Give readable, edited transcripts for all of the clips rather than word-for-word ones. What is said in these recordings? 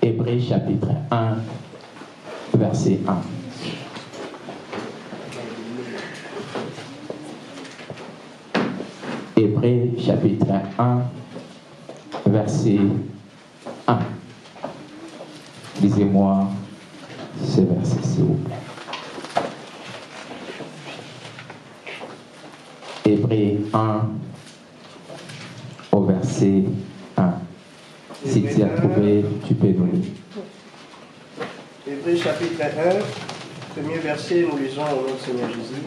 Hébreux chapitre 1, verset 1. Hébreux chapitre 1, verset 1. Lisez-moi ce verset, s'il vous plaît. Hébreux 1, au verset 1. Si tu as trouvé, tu peux nous lire. Hébreux chapitre 1, premier verset, nous lisons au nom du Seigneur Jésus.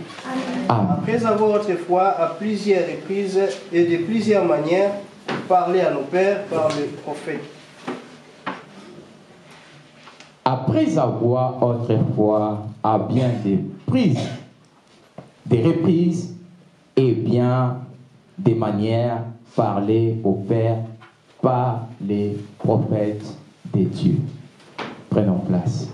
Amen. Après avoir autrefois, à plusieurs reprises et de plusieurs manières, parlé à nos pères par les prophètes. Après avoir autrefois, à bien des reprises et bien des manières, parlé au Père par les prophètes de Dieu. Prenons place.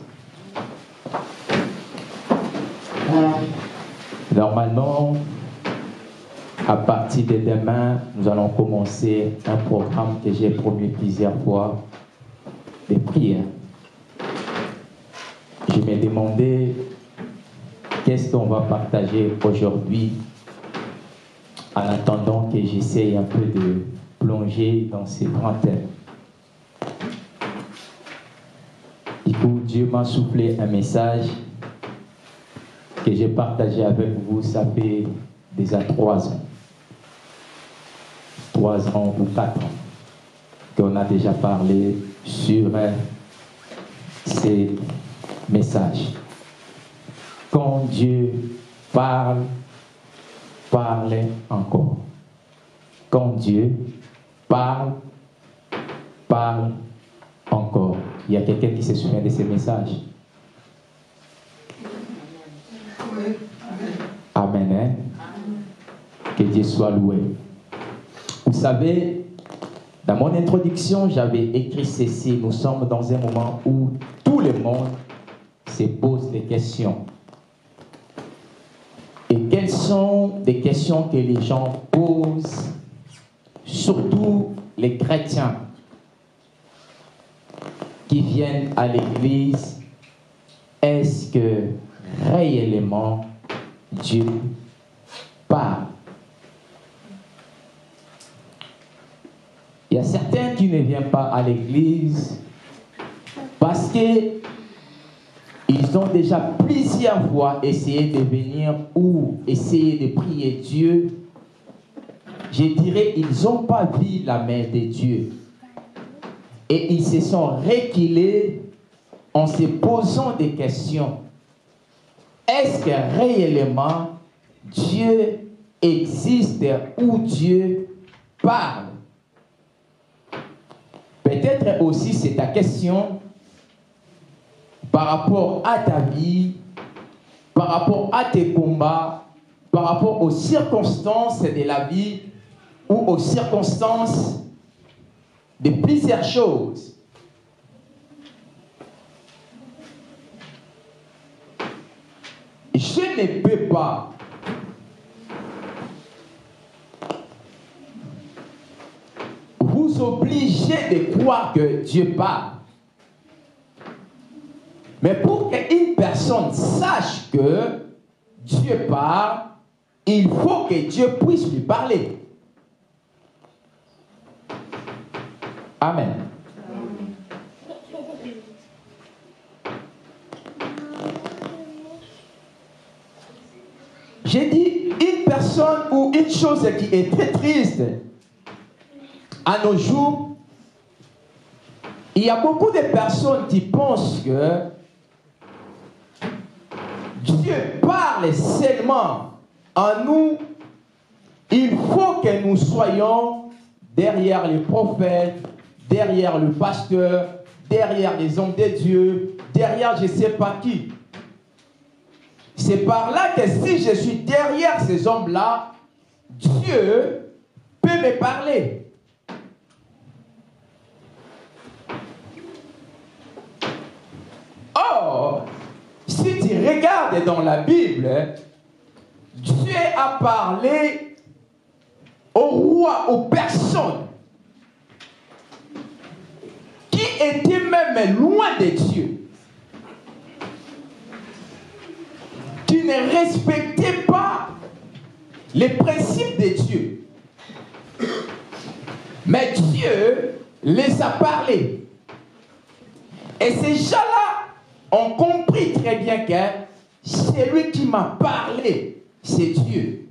Normalement, à partir de demain, nous allons commencer un programme que j'ai promis plusieurs fois, de prières. Je me demandais qu'est-ce qu'on va partager aujourd'hui en attendant que j'essaye un peu de plonger dans ces grands thèmes. Du coup, Dieu m'a soufflé un message que j'ai partagé avec vous, ça fait déjà 3 ans. 3 ans ou 4 ans qu'on a déjà parlé sur ces messages. Quand Dieu parle, parle encore. Quand Dieu parle, parle encore. Il y a quelqu'un qui se souvient de ces messages? Amen. Hein? Que Dieu soit loué. Vous savez, dans mon introduction, j'avais écrit ceci. Nous sommes dans un moment où tout le monde se pose des questions. Et quelles sont les questions que les gens posent, surtout les chrétiens qui viennent à l'église? Est-ce que réellement Dieu parle? Il y a certains qui ne viennent pas à l'église parce que ils ont déjà plusieurs fois essayé de venir ou essayé de prier Dieu. Je dirais, ils n'ont pas vu la main de Dieu. Et ils se sont reculés en se posant des questions. Est-ce que réellement Dieu existe ou Dieu parle? Peut-être aussi c'est ta question par rapport à ta vie, par rapport à tes combats, par rapport aux circonstances de la vie ou aux circonstances de plusieurs choses. Je ne peux pas vous obliger de croire que Dieu parle. Mais pour qu'une personne sache que Dieu parle, il faut que Dieu puisse lui parler. Amen. J'ai dit une personne ou une chose qui est très triste à nos jours. Il y a beaucoup de personnes qui pensent que Dieu parle seulement en nous. Il faut que nous soyons derrière les prophètes, derrière le pasteur, derrière les hommes de Dieu, derrière je ne sais pas qui. C'est par là que si je suis derrière ces hommes-là, Dieu peut me parler. Or, si tu regardes dans la Bible, Dieu a parlé aux rois, aux personnes qui étaient même même loin de Dieu, tu ne respectais pas les principes de Dieu. Mais Dieu les a parlé. Et ces gens-là ont compris très bien que c'est lui qui m'a parlé, c'est Dieu.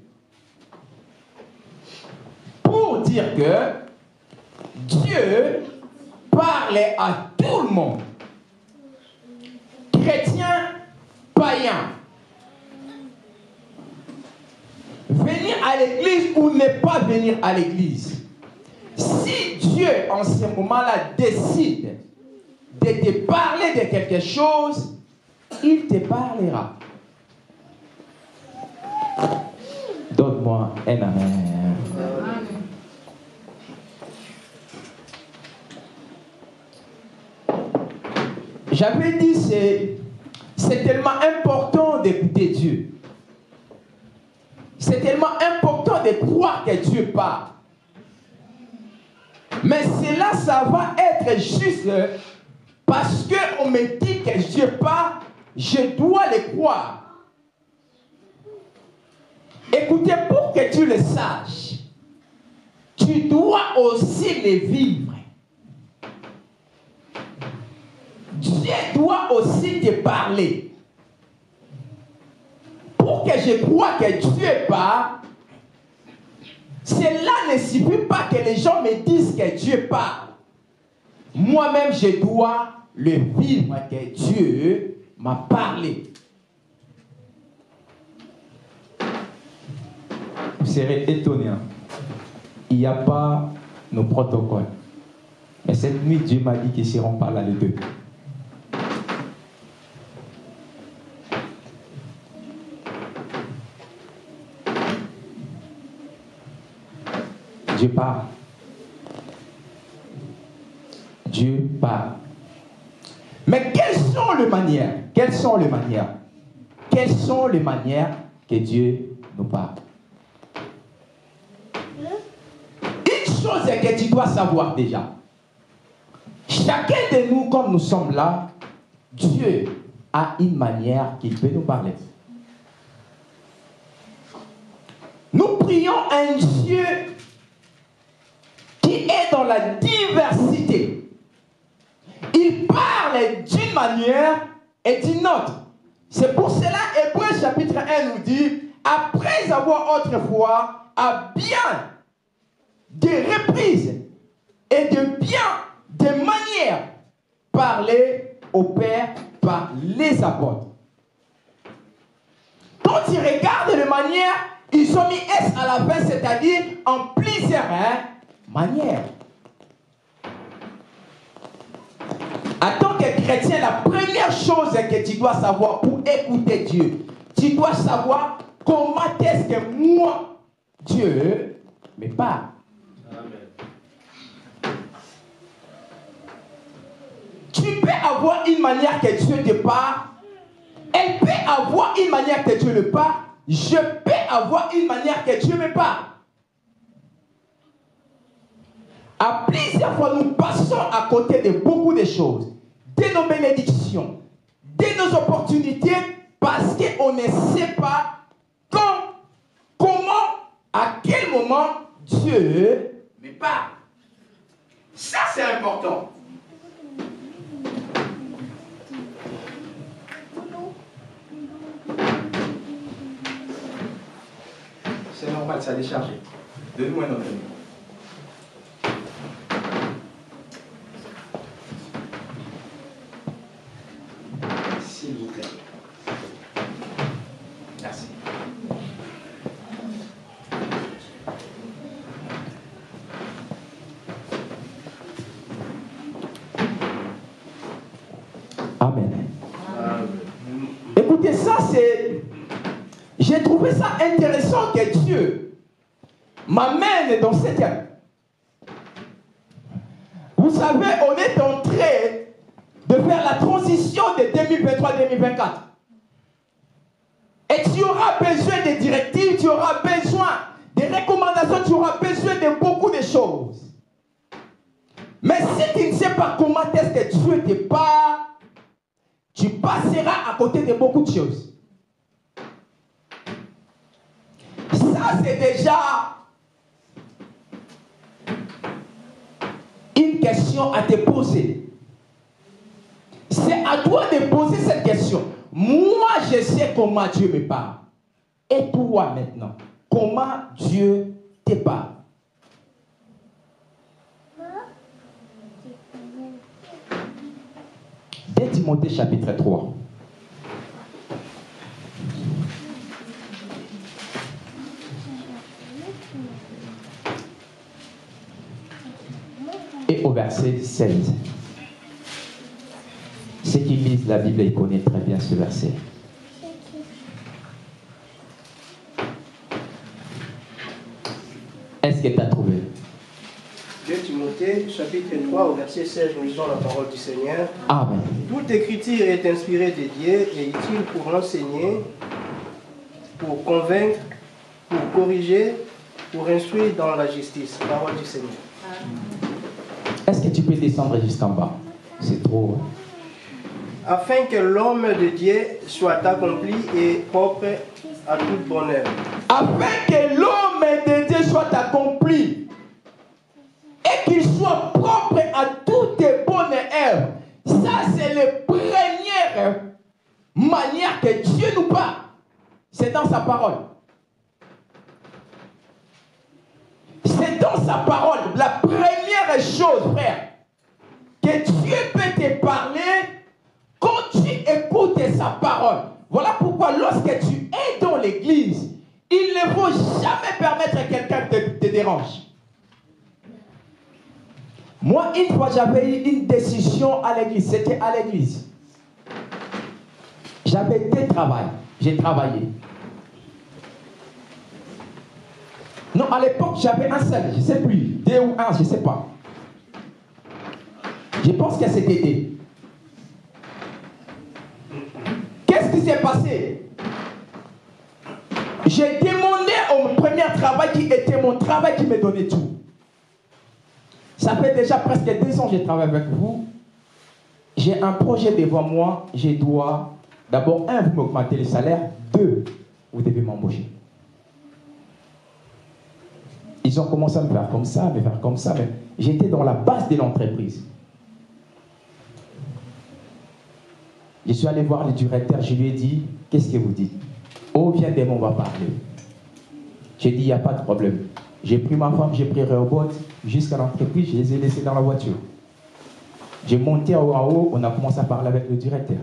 Pour dire que Dieu parlait à tout le monde. Chrétiens, païens. Venir à l'église ou ne pas venir à l'église. Si Dieu, en ce moment-là, décide de te parler de quelque chose, il te parlera. Donne-moi un amen. J'avais dit, c'est tellement important d'écouter Dieu. C'est tellement important de croire que Dieu parle. Mais cela, ça va être juste parce qu'on me dit que Dieu parle, je dois le croire. Écoutez, pour que tu le saches, tu dois aussi le vivre. Dieu doit aussi te parler. Pour que je croie que Dieu parle, cela ne suffit pas que les gens me disent que Dieu parle. Moi-même, je dois le vivre que Dieu m'a parlé. Vous serez étonnés. Il n'y a pas nos protocoles. Mais cette nuit, Dieu m'a dit qu'ils ne seront pas là les deux. Dieu parle. Dieu parle. Mais quelles sont les manières? Quelles sont les manières? Quelles sont les manières que Dieu nous parle? Une chose que tu dois savoir déjà. Chacun de nous, comme nous sommes là, Dieu a une manière qu'il peut nous parler. Nous prions un Dieu qui est dans la diversité. Il parle d'une manière et d'une autre. C'est pour cela, Hébreux chapitre 1 nous dit, après avoir autrefois, à bien des reprises et de bien des manières parlé au Père par les apôtres. Quand tu regardes les manières, ils ont mis S à la fin, c'est-à-dire en plusieurs manières. En tant que chrétien, la première chose que tu dois savoir pour écouter Dieu, tu dois savoir comment est-ce que moi, Dieu, me parle. Tu peux avoir une manière que Dieu te parle. Elle peut avoir une manière que Dieu le parle. Je peux avoir une manière que Dieu me parle. À plusieurs fois, nous passons à côté de beaucoup de choses, de nos bénédictions, de nos opportunités, parce qu'on ne sait pas quand, comment, à quel moment Dieu me parle. Ça, c'est important. C'est normal, ça a déchargé. Donne-moi un autre. S'il vous plaît. Merci. Amen. Écoutez, ça c'est... J'ai trouvé ça intéressant que Dieu m'amène dans cette année. Vous savez, on est en train de faire la transition de 2023-2024. Et tu auras besoin de directives, tu auras besoin de recommandations, tu auras besoin de beaucoup de choses. Mais si tu ne sais pas comment est-ce que Dieu Dieu te parle, tu passeras à côté de beaucoup de choses. Ça, c'est déjà une question à te poser. C'est à toi de poser cette question. Moi, je sais comment Dieu me parle. Et toi maintenant, comment Dieu te parle? 2 Timothée chapitre 3. Et au verset 16. Ceux qui lisent la Bible, ils connaissent très bien ce verset. Est-ce que tu as trouvé? 2 Timothée, chapitre 3, au verset 16, nous lisons la parole du Seigneur. Amen. Toute écriture est inspirée de Dieu et utile pour enseigner, pour convaincre, pour corriger, pour instruire dans la justice. Parole du Seigneur. Est-ce que tu peux descendre jusqu'en bas? C'est trop. Afin que l'homme de Dieu soit accompli et propre à toute bonne œuvre. Afin que l'homme de Dieu soit accompli et qu'il soit propre à toutes bonnes œuvres. Ça, c'est la première manière que Dieu nous parle. C'est dans sa parole. C'est dans sa parole. La première chose, frère, que Dieu peut te parler quand tu écoutes sa parole. Voilà pourquoi lorsque tu es dans l'église, il ne faut jamais permettre à quelqu'un de te dérange. Moi, une fois, j'avais eu une décision à l'église. C'était à l'église. J'avais des travails. J'ai travaillé. Non, à l'époque, j'avais un seul. Je ne sais plus. 2 ou 1, je ne sais pas. Je pense que c'était 2. Qu'est-ce qui s'est passé? J'ai demandé au premier travail qui était mon travail qui me donnait tout. Ça fait déjà presque 2 ans que je travaille avec vous. J'ai un projet devant moi. Je dois, d'abord, 1, vous m'augmentez le salaire. 2, vous devez m'embaucher. Ils ont commencé à me faire comme ça, me faire comme ça. Mais j'étais dans la base de l'entreprise. Je suis allé voir le directeur, je lui ai dit, qu'est-ce que vous dites? Oh, viens demain, on va parler. J'ai dit, il n'y a pas de problème. J'ai pris ma femme, j'ai pris Rehoboth jusqu'à l'entreprise, je les ai laissés dans la voiture. J'ai monté en haut, on a commencé à parler avec le directeur.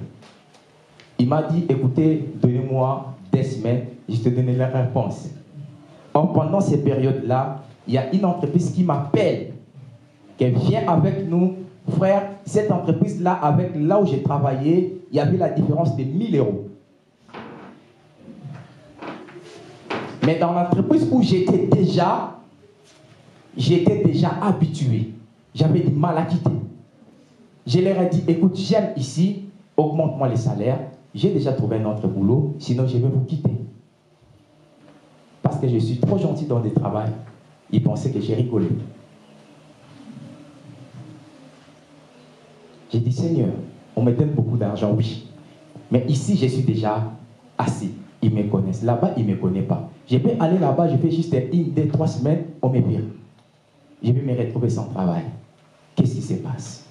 Il m'a dit, écoutez, donnez-moi 2 semaines, je te donnerai la réponse. Or, pendant ces périodes-là, il y a une entreprise qui m'appelle, qui vient avec nous. Frère, cette entreprise-là, avec là où j'ai travaillé, il y avait la différence de 1000 euros. Mais dans l'entreprise où j'étais déjà habitué. J'avais du mal à quitter. Je leur ai dit, écoute, j'aime ici, augmente-moi les salaires. J'ai déjà trouvé un autre boulot, sinon je vais vous quitter. Parce que je suis trop gentil dans le travail. Ils pensaient que j'ai rigolé. J'ai dit, Seigneur, on me donne beaucoup d'argent, oui. Mais ici, je suis déjà assis. Ils me connaissent. Là-bas, ils ne me connaissent pas. Je peux aller là-bas, je fais juste 1, 2, 3 semaines, on me vire. Je vais me retrouver sans travail. Qu'est-ce qui se passe?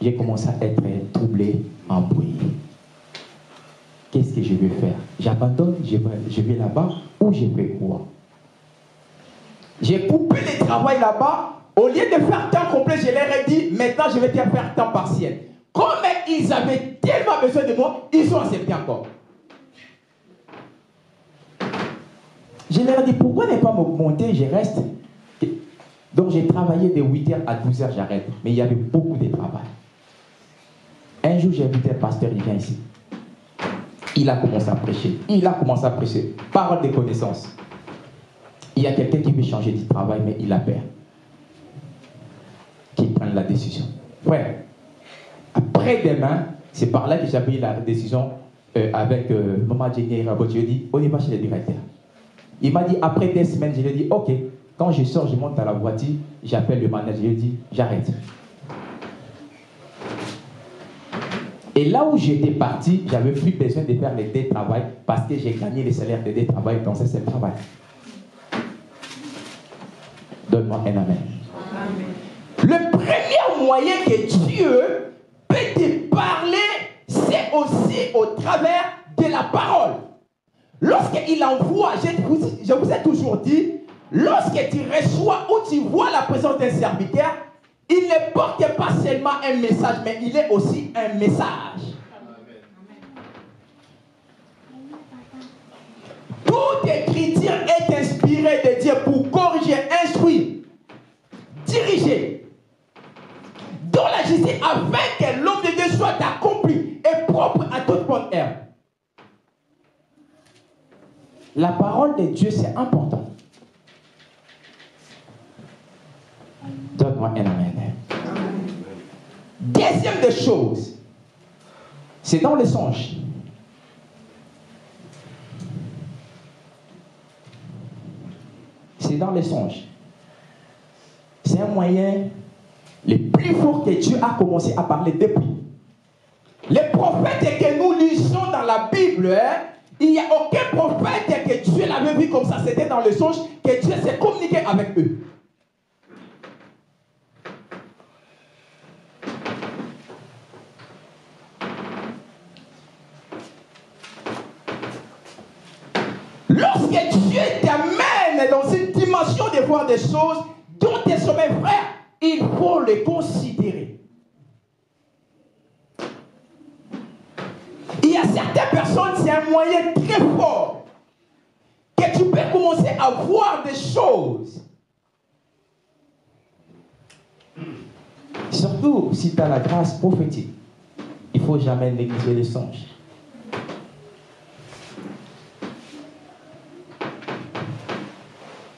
J'ai commencé à être troublé, embrouillé. Qu'est-ce que je vais faire? J'abandonne, je vais là-bas, ou je fais quoi? J'ai coupé le travail là-bas. Au lieu de faire temps complet, je leur ai dit, maintenant je vais te faire temps partiel. Comme ils avaient tellement besoin de moi, ils ont accepté encore. Je leur ai dit, pourquoi ne pas m'augmenter, je reste. Donc j'ai travaillé de 8h à 12h, j'arrête. Mais il y avait beaucoup de travail. Un jour, j'ai invité un pasteur, il vient ici. Il a commencé à prêcher. Parole de connaissance. Il y a quelqu'un qui veut changer de travail, mais il a peur. Qui prenne la décision. Ouais. Après-demain, c'est par là que j'ai pris la décision avec Maman Jenny et Rabot. Je lui ai dit, on y va chez le directeur. Il m'a dit, après 2 semaines, je lui ai dit, ok, Quand je sors, je monte à la voiture, j'appelle le manager, je dis, j'arrête. Et là où j'étais parti, j'avais plus besoin de faire les deux travail parce que j'ai gagné les salaires des deux travail, donc c'est le travail. Donne-moi un amen. Amen. Le premier moyen que Dieu peut te parler, c'est aussi au travers de la parole. Lorsqu'il envoie, je vous ai toujours dit, lorsque tu reçois ou tu vois la présence d'un serviteur, il ne porte pas seulement un message, mais il est aussi un message. Toute écriture est inspirée de Dieu pour corriger, instruire, diriger dans la justice afin que l'homme de Dieu soit accompli et propre à toute bonne œuvre. La parole de Dieu, c'est important. Donne-moi un amen. Deuxième des choses, c'est dans les songes. C'est dans les songes. C'est un moyen le plus fort que Dieu a commencé à parler depuis. Les prophètes que nous lisons dans la Bible, il n'y a aucun prophète que Dieu l'avait vu comme ça. C'était dans les songes que Dieu s'est communiqué avec eux. Lorsque Dieu t'amène dans une dimension de voir des choses dont tes sommets frères, il faut les considérer. Il y a certaines personnes, c'est un moyen très fort que tu peux commencer à voir des choses. Surtout si tu as la grâce prophétique, il ne faut jamais négliger les songes.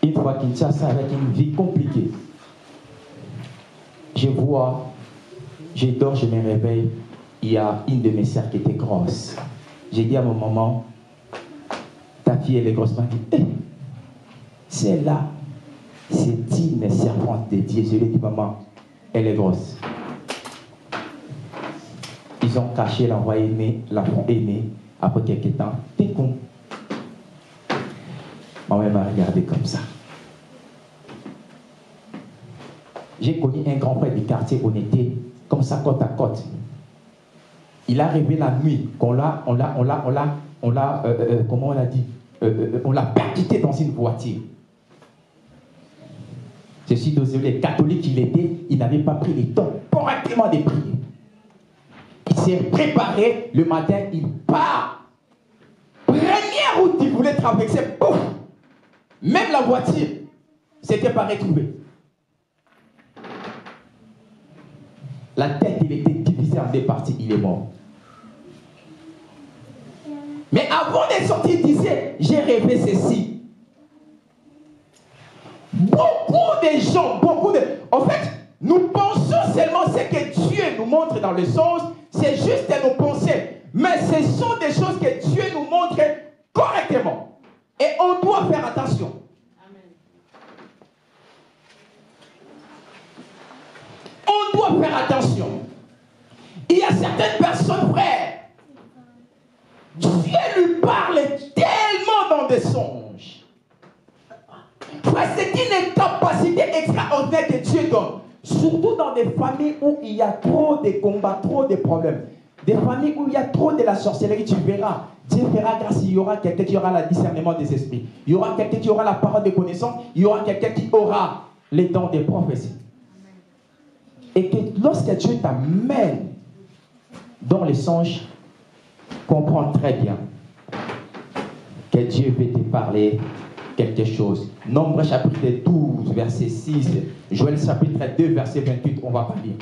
Une fois Kinshasa avec une vie compliquée, je vois, je dors, je me réveille, il y a une de mes sœurs qui était grosse. J'ai dit à mon maman, ta fille elle est grosse. Elle m'a dit, celle-là, c'est une servante de Dieu. Je lui ai dit, maman, elle est grosse. Ils ont caché l'enfant aîné, après quelques temps, t'es con. Maman m'a regardé comme ça. J'ai connu un grand frère du quartier, on était comme ça côte à côte. Il est arrivé la nuit, comment on a dit, on l'a percuté dans une voiture. Je suis désolé, catholique il était, il n'avait pas pris le temps correctement de prier. Il s'est préparé, le matin, il part. Première route qu'il voulait traverser, pouf! Même la voiture, s'était pas retrouvée. La tête, il était divisé en deux parties, il est mort. Mais avant de sortir, il disait, j'ai rêvé ceci. Beaucoup de gens, en fait, nous pensons seulement ce que Dieu nous montre dans le sens, c'est juste nos pensées. Mais ce sont des choses que Dieu nous montre correctement. Et on doit faire attention. On doit faire attention. Il y a certaines personnes, frères, Dieu lui parle tellement dans des songes. Frère, c'est une capacité extraordinaire que Dieu donne. Surtout dans des familles où il y a trop de combats, trop de problèmes. Des familles où il y a trop de la sorcellerie, tu verras. Dieu fera grâce, il y aura quelqu'un qui aura le discernement des esprits. Il y aura quelqu'un qui aura la parole de connaissance. Il y aura quelqu'un qui aura les dons des prophéties. Et que lorsque Dieu t'amène dans les songes, comprends très bien que Dieu veut te parler quelque chose. Nombre chapitre 12, verset 6, Joël chapitre 2, verset 28, on ne va pas lire.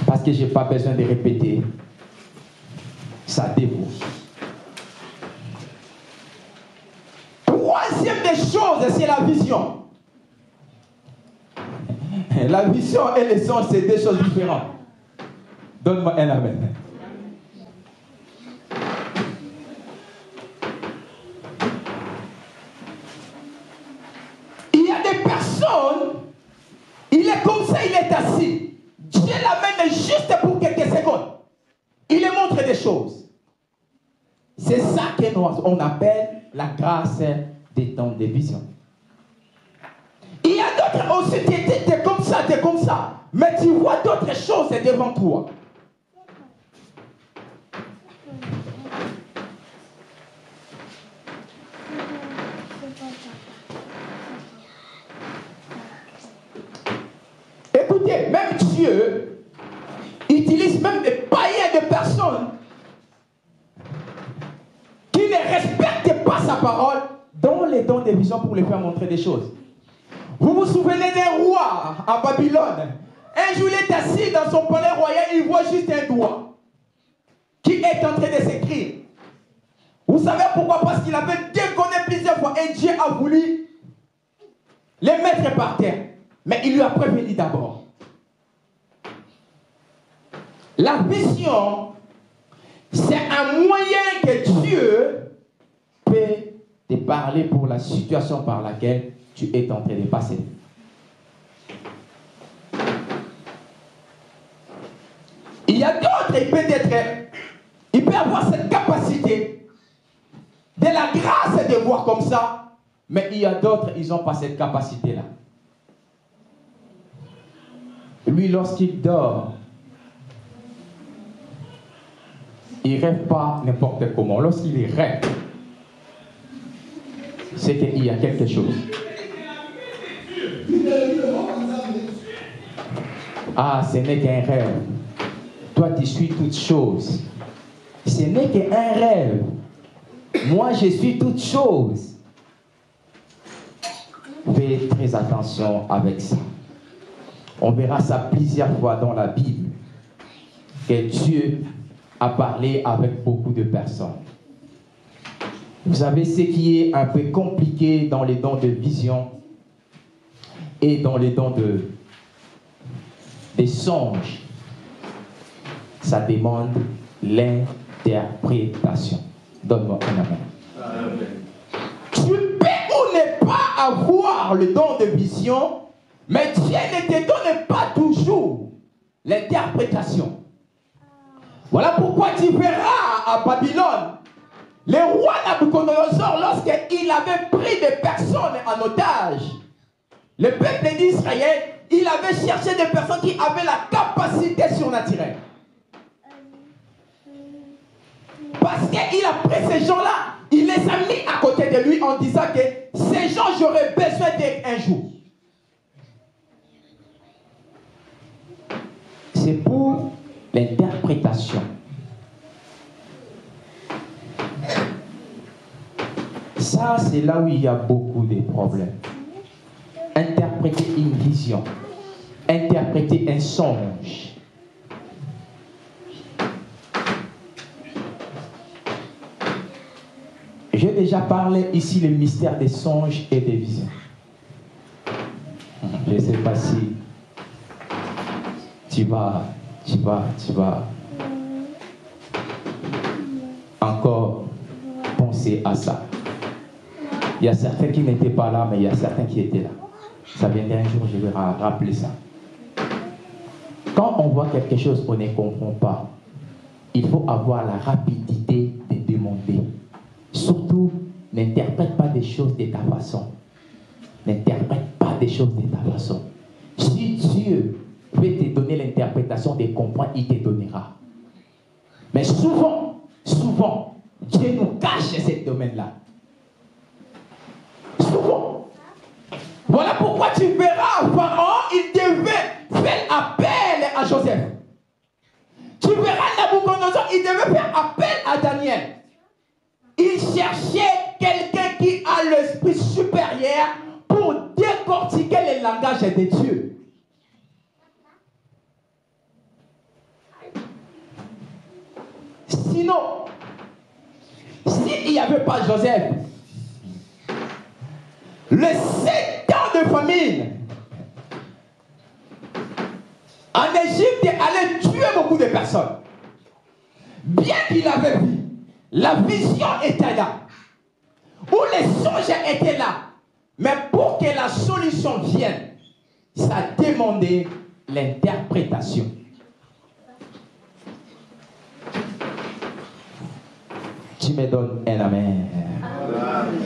Parce que je n'ai pas besoin de répéter. Ça dévoue. Troisième des choses, c'est la vision. La vision et les songes, c'est deux choses différentes. Donne-moi un amen. C'est ça qu'on appelle la grâce des dons de vision. Il y a d'autres aussi, t'es comme ça. Mais tu vois d'autres choses devant toi. Écoutez, même Dieu utilise même des païens de personnes qui ne respectent pas sa parole dans les dons de vision pour les faire montrer des choses. Vous vous souvenez d'un roi à Babylone? Un jour, il est assis dans son palais royal, il voit juste un doigt qui est en train de s'écrire. Vous savez pourquoi? Parce qu'il avait déconné plusieurs fois et Dieu a voulu les mettre par terre. Mais il lui a prévenu d'abord. La vision, c'est un moyen que Dieu peut te parler pour la situation par laquelle tu es en train de passer. Il y a d'autres, il peut avoir cette capacité de la grâce de voir comme ça, mais il y a d'autres, ils n'ont pas cette capacité-là. Lui, lorsqu'il dort, il ne rêve pas n'importe comment. Lorsqu'il rêve, c'est qu'il y a quelque chose. Ah, ce n'est qu'un rêve. Toi, tu suis toutes choses. Ce n'est qu'un rêve. Moi, je suis toutes choses. Fais très attention avec ça. On verra ça plusieurs fois dans la Bible, que Dieu a parlé avec beaucoup de personnes. Vous savez, ce qui est un peu compliqué dans les dons de vision et dans les dons des songes, ça demande l'interprétation. Donne-moi un amen. Tu peux ou ne pas avoir le don de vision, mais Dieu ne te donne pas toujours l'interprétation. Voilà pourquoi tu verras à Babylone, le roi Nabuchodonosor, lorsqu'il avait pris des personnes en otage, le peuple d'Israël, il avait cherché des personnes qui avaient la capacité surnaturelle. Parce qu'il a pris ces gens-là, il les a mis à côté de lui en disant que ces gens, j'aurais besoin d'eux un jour. C'est pour l'interprétation. Ça, c'est là où il y a beaucoup de problèmes. Interpréter une vision, interpréter un songe. J'ai déjà parlé ici le mystère des songes et des visions. Je ne sais pas si tu vas encore penser à ça. Il y a certains qui n'étaient pas là, mais il y a certains qui étaient là. Ça viendra un jour, je vais rappeler ça. Quand on voit quelque chose qu'on ne comprend pas, il faut avoir la rapidité de demander. Surtout, n'interprète pas des choses de ta façon. N'interprète pas des choses de ta façon. Si Dieu veut te donner l'interprétation de comprendre, il te donnera. Mais souvent, Dieu nous cache ce domaine-là. Souvent. Voilà pourquoi tu verras Pharaon, il devait faire appel à Joseph. Tu verras Nabuchodonosor, il devait faire appel à Daniel. Il cherchait quelqu'un qui a l'esprit supérieur pour décortiquer le langage de Dieu. Sinon, s'il n'y avait pas Joseph, les 7 ans de famine en Égypte allait tuer beaucoup de personnes. Bien qu'il avait vu, la vision était là, ou les songes étaient là, mais pour que la solution vienne, ça demandait l'interprétation. Tu me donnes un amen. Amen.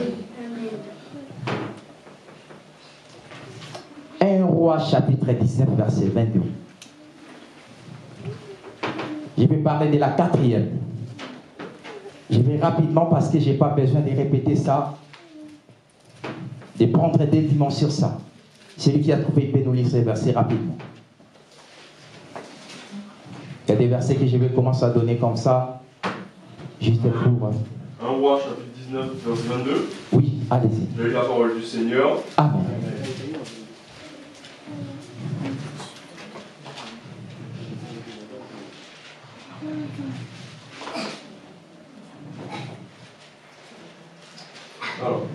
1 Roi chapitre 19 verset 22. Je vais parler de la quatrième. Je vais rapidement parce que je n'ai pas besoin de répéter ça, de prendre des dimensions sur ça. Celui qui a trouvé, il peut nous lire ces versets rapidement. Il y a des versets que je vais commencer à donner comme ça, juste pour... 1 Roi chapitre 19 verset 22. Oui, allez-y. J'ai lu la parole du Seigneur. Amen. Alors.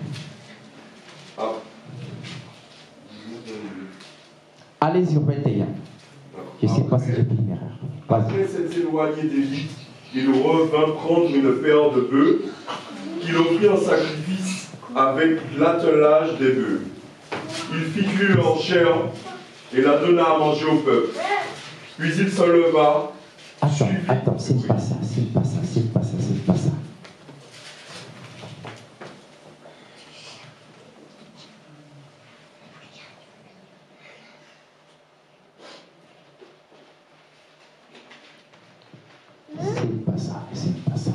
Allez-y au 21. Je ne sais pas si j'ai fait une erreur. Vas-y. Après s'être éloigné d'Égypte, il revint prendre une paire de bœufs qu'il offrit en sacrifice avec l'attelage des bœufs. Il fit cuire en chair et la donna à manger au peuple. Puis il se leva. Attends, c'est pas ça, c'est pas ça, c'est pas ça, c'est pas ça. C'est pas ça, c'est pas ça.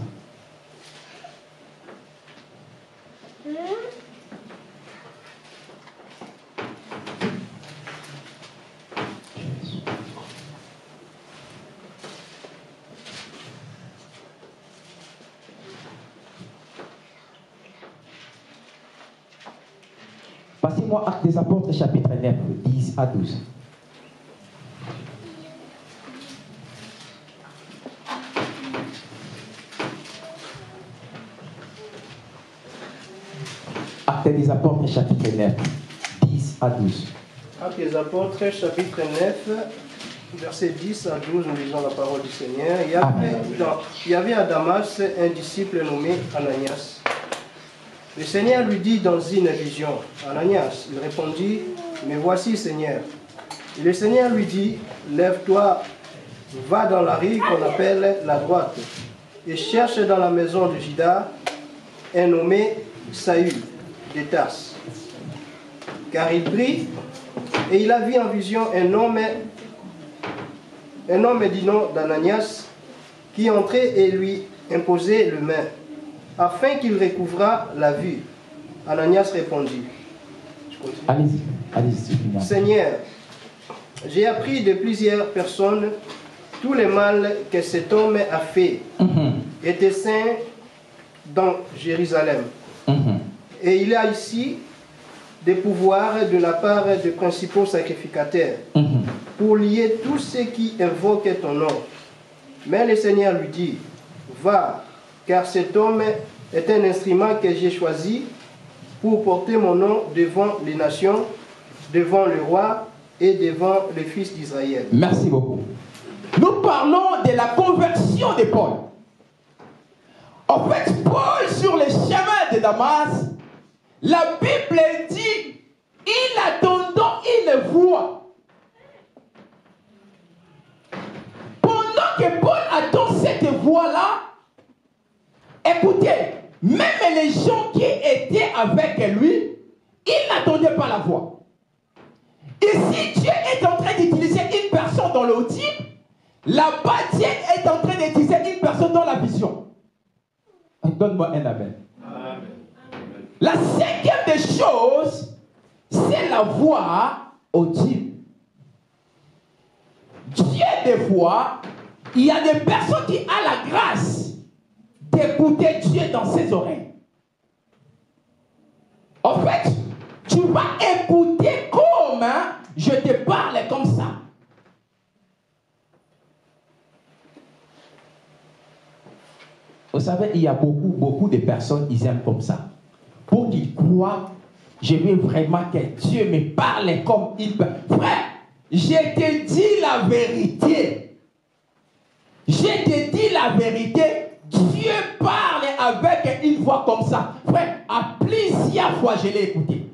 Passez-moi Actes des Apôtres, chapitre 9, 10 à 12. Actes des Apôtres, chapitre 9, 10 à 12. Actes des Apôtres, chapitre 9, verset 10 à 12, nous lisons la parole du Seigneur. Il y avait à Damas un disciple nommé Ananias. Le Seigneur lui dit dans une vision, Ananias, il répondit, mais voici Seigneur. Et le Seigneur lui dit, lève-toi, va dans la rue qu'on appelle la droite, et cherche dans la maison de Judas un nommé Saül de Tarse. Car il prie, et il a vu en vision un homme du nom d'Ananias, qui entrait et lui imposait le main, afin qu'il recouvrât la vue. Ananias répondit. Allez-y, allez-y. Seigneur, j'ai appris de plusieurs personnes tout le mal que cet homme a fait et des saints dans Jérusalem. Et il a ici des pouvoirs de la part des principaux sacrificateurs pour lier tous ceux qui invoquent ton nom. Mais le Seigneur lui dit, va, car cet homme est un instrument que j'ai choisi pour porter mon nom devant les nations, devant le roi et devant le fils d'Israël. Merci beaucoup. Nous parlons de la conversion de Paul. En fait, Paul, sur le chemin de Damas, la Bible dit, il attendant une voix. Pendant que Paul attend cette voix-là, écoutez, même les gens qui étaient avec lui, ils n'attendaient pas la voix. Ici, Dieu est en train d'utiliser une personne dans l'audible. Là-bas, Dieu est en train d'utiliser une personne dans la vision. Donne-moi un amen. Amen. La cinquième des choses, c'est la voix audible. Dieu, des fois, il y a des personnes qui ont la grâce d'écouter Dieu dans ses oreilles. En fait, tu vas écouter comme je te parle comme ça. Vous savez, il y a beaucoup de personnes, ils aiment comme ça. Pour qu'ils croient, je veux vraiment que Dieu me parle comme il peut. Frère, je te dis la vérité. Je te dis la vérité. Dieu parle avec une voix comme ça. Frère, à plusieurs fois, je l'ai écouté.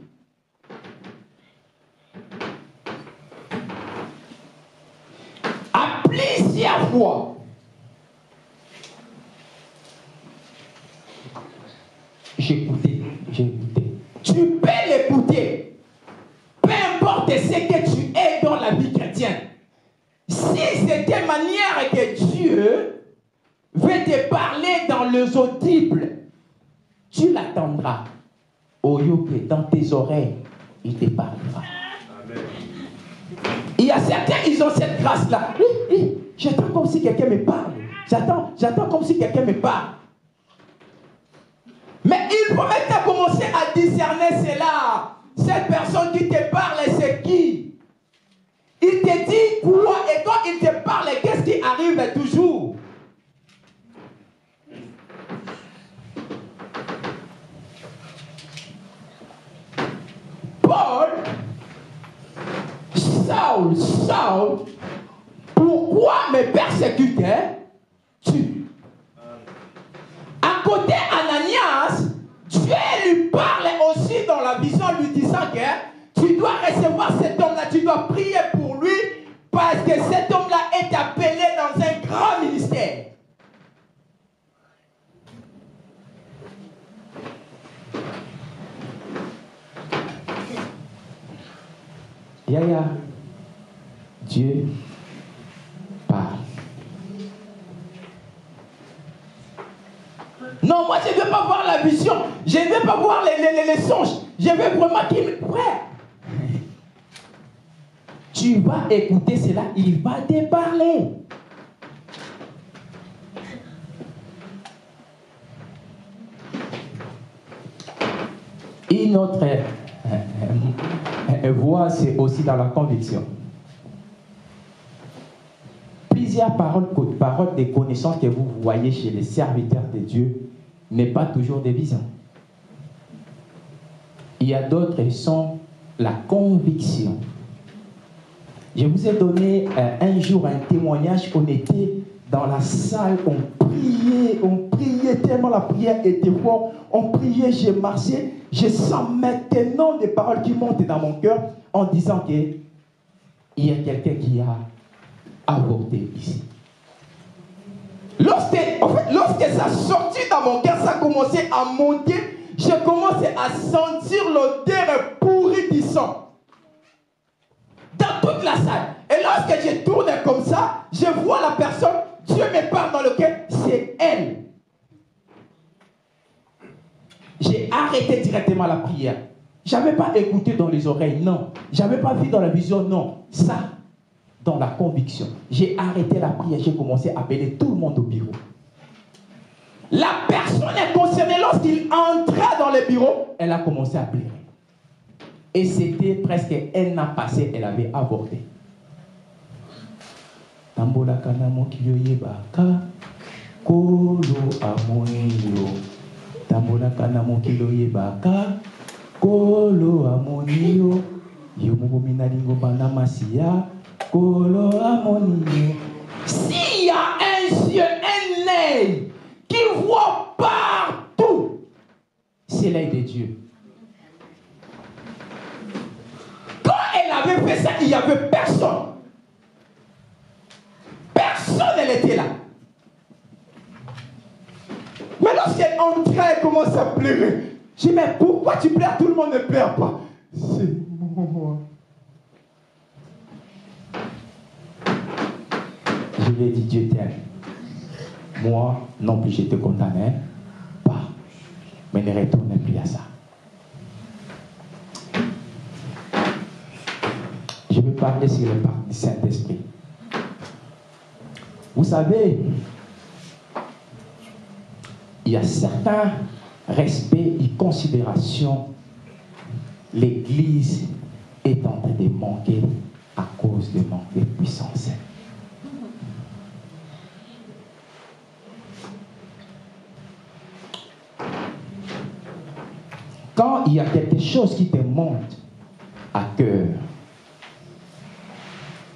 À plusieurs fois. J'écoutais. Tu peux l'écouter. Peu importe ce que tu es dans la vie chrétienne. Si c'était manière que Dieu veut te parler dans les audibles, tu l'attendras. Au lieu que dans tes oreilles, il te parlera. Amen. Il y a certains, ils ont cette grâce-là. J'attends comme si quelqu'un me parle. J'attends comme si quelqu'un me parle. Mais il faut maintenant commencer à discerner cela. Cette personne qui te parle, c'est qui? Il te dit quoi? Et quand il te parle, qu'est-ce qui arrive toujours? Paul, Saul, pourquoi me persécutais-tu? À côté Ananias, Dieu lui parle aussi dans la vision, lui disant que tu dois recevoir cet homme-là, tu dois prier pour lui, parce que cet homme-là est appelé dans un grand ministère. Yaya, Dieu parle. Non, moi je ne veux pas voir la vision, je ne veux pas voir les songes, je veux vraiment qu'il me... Frère, tu vas écouter cela, il va te parler. Une autre voie, c'est aussi dans la conviction. Plusieurs paroles de connaissances que vous voyez chez les serviteurs de Dieu n'est pas toujours des visions. Il y a d'autres qui sont la conviction. Je vous ai donné un jour un témoignage. On était dans la salle, on priait tellement la prière était forte. On priait, j'ai marché, je sens maintenant des paroles qui montent dans mon cœur en disant qu'il y a quelqu'un qui a avorté ici. Lorsque ça sortit dans mon cœur, ça a commencé à monter, j'ai commencé à sentir l'odeur pourrie du sang dans toute la salle. Et lorsque je tourne comme ça, je vois la personne, Dieu me parle dans le cœur, c'est elle. J'ai arrêté directement la prière. Je n'avais pas écouté dans les oreilles, non. Je n'avais pas vu dans la vision, non. Ça, dans la conviction. J'ai arrêté la prière, j'ai commencé à appeler tout le monde au bureau. La personne est concernée, lorsqu'il entra dans le bureau, elle a commencé à pleurer. Et c'était presque un an passé, elle avait avorté. Tambola kanamo kiyoye baka kolo amoyo. Tambola kanamo kiyoye baka kolo amoyo. Yomugo minalingo banamasia kolo amoyo. S'il y a un yeux, un œil qui voit partout, c'est l'œil de Dieu. Quand elle avait fait ça, il n'y avait personne. Personne, elle était là. Mais lorsqu'elle entrait, elle commençait à pleurer. Je dis, mais pourquoi tu pleures? Tout le monde ne pleure pas. C'est moi. Je lui ai dit, Dieu t'aime. Moi, non plus, je te condamnais pas. Mais ne retourne plus à ça. Je vais parler sur le parc du Saint-Esprit. Vous savez, il y a certains respects et considérations. L'Église est en train de manquer à cause de manque de puissance. Quand il y a quelque chose qui te monte à cœur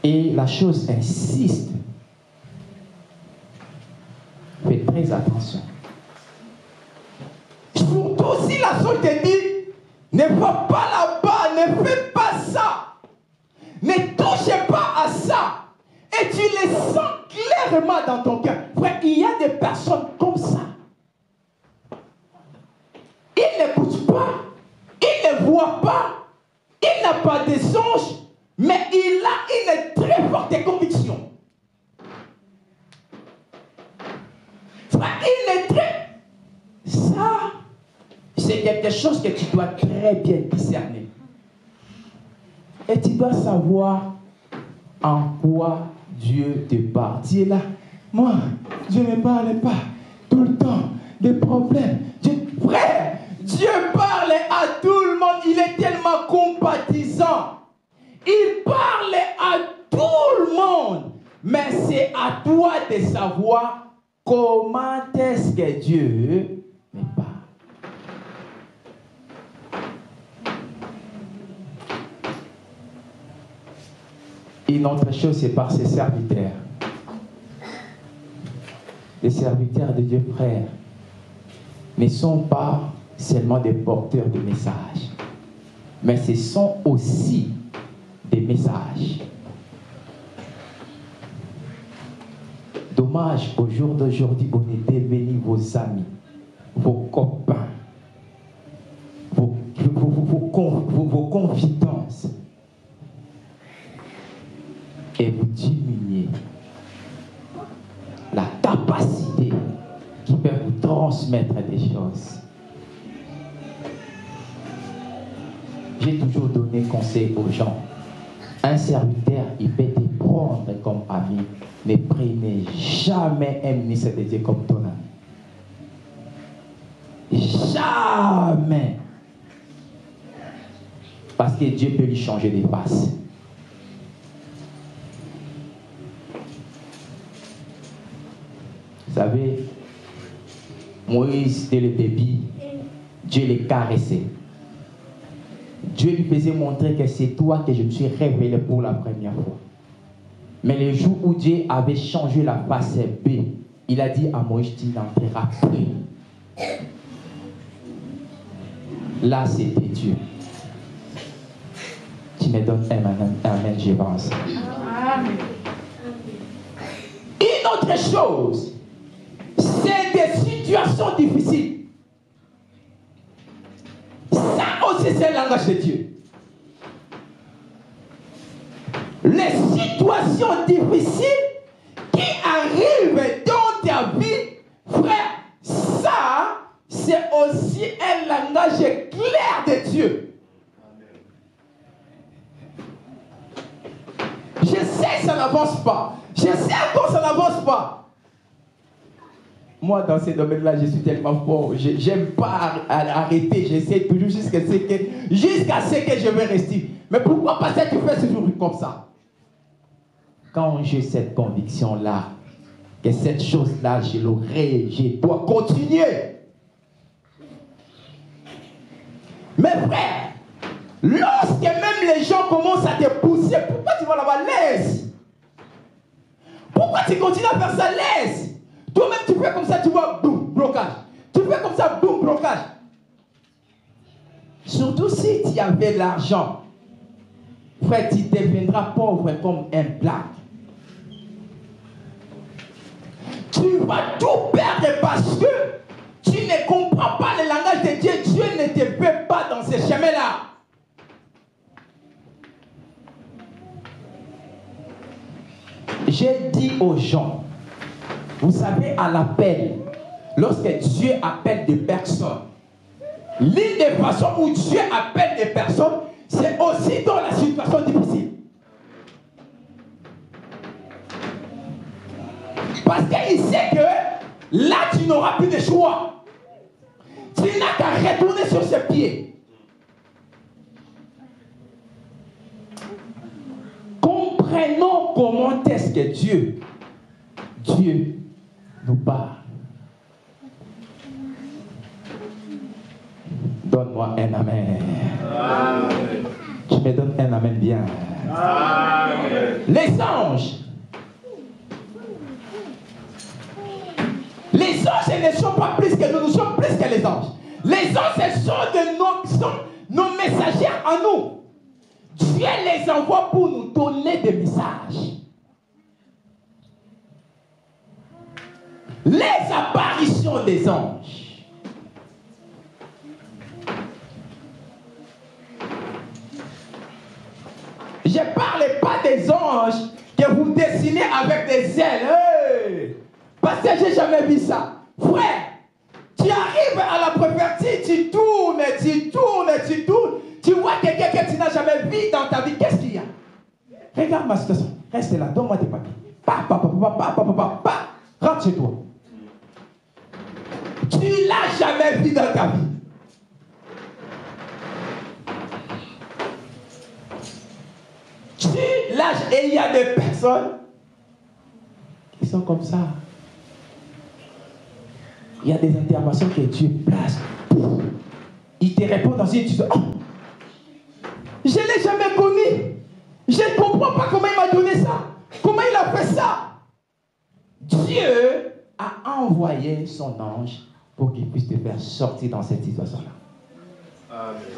et la chose insiste, fais très attention. Surtout si la soeur te dit, ne va pas là-bas, ne fais pas ça, ne touche pas à ça, et tu le sens clairement dans ton cœur. Frère, il y a des personnes comme ça. n'écoute pas, il ne voit pas, il n'a pas de songe, mais il a une très forte conviction. Frère, il est très... Ça, c'est quelque chose que tu dois très bien discerner. Et tu dois savoir en quoi Dieu te parle. Tu es là, moi, Dieu ne me parle pas tout le temps des problèmes. Frère, Dieu parle à tout le monde. Il est tellement compatissant. Il parle à tout le monde. Mais c'est à toi de savoir comment est-ce que Dieu me parle. Une autre chose, c'est par ses serviteurs. Les serviteurs de Dieu, frère, ne sont pas seulement des porteurs de messages, mais ce sont aussi des messages. Dommage, au jour d'aujourd'hui, on est devenus vos amis, vos copains, vos confidences. Et vous diminuez la capacité qui peut vous transmettre des choses. J'ai toujours donné conseil aux gens. Un serviteur, il peut te prendre comme ami. Ne prenez jamais un ministre de Dieu comme ton ami. Jamais. Parce que Dieu peut lui changer de face. Vous savez, Moïse, dès le début, Dieu les caressait. Dieu lui faisait montrer que c'est toi que je me suis révélé pour la première fois. Mais le jour où Dieu avait changé la face B, il a dit à Moïse, tu n'entreras plus. Là, c'était Dieu. Tu me donnes un amen, je pense. Amen. Une autre chose, c'est des situations difficiles. Ça aussi, c'est le langage de Dieu. Les situations difficiles qui arrivent dans ta vie, frère, ça, c'est aussi un langage clair de Dieu. Je sais, ça n'avance pas. Je sais encore, ça n'avance pas. Moi, dans ces domaines-là, je suis tellement fort. Je n'aime pas arrêter. J'essaie toujours jusqu'à ce que je vais rester. Mais pourquoi pas ça, tu fais toujours comme ça? Quand j'ai cette conviction-là, que cette chose-là, je l'aurai, je dois continuer. Mais frère, lorsque même les gens commencent à te pousser, pourquoi tu vas là-bas? Laisse. Pourquoi tu continues à faire ça? Laisse. Toi-même, tu fais comme ça, tu vois, boum, blocage. Tu fais comme ça, boum, blocage. Surtout si tu avais l'argent, frère, tu deviendras pauvre comme un black. Tu vas tout perdre parce que tu ne comprends pas le langage de Dieu. Dieu ne te fait pas dans ce chemin-là. J'ai dit aux gens, vous savez, à l'appel, lorsque Dieu appelle des personnes, l'une des façons où Dieu appelle des personnes, c'est aussi dans la situation difficile. Parce qu'il sait que là, tu n'auras plus de choix. Tu n'as qu'à retourner sur ses pieds. Comprenons comment est-ce que Dieu nous parle. Donne-moi un amen. Amen. Tu me donnes un amen bien. Amen. Les anges. Les anges ne sont pas plus que nous, nous sommes plus que les anges. Les anges, ce sont nos messagers à nous. Dieu les envoie pour nous donner des messages. Les apparitions des anges. Je ne parle pas des anges que vous dessinez avec des ailes. Hey! Parce que je n'ai jamais vu ça. Frère, tu arrives à la prophétie, tu tournes. Tu vois quelqu'un que tu n'as jamais vu dans ta vie. Qu'est-ce qu'il y a? Regarde ma situation. Reste là, donne-moi tes papiers. Rentre chez toi. Tu ne l'as jamais vu dans ta vie. Et il y a des personnes qui sont comme ça. Il y a des interventions que Dieu place. Il te répond dans une situation. Oh, je ne l'ai jamais connu. Je ne comprends pas comment il m'a donné ça. Comment il a fait ça. Dieu a envoyé son ange pour qu'il puisse te faire sortir dans cette situation-là.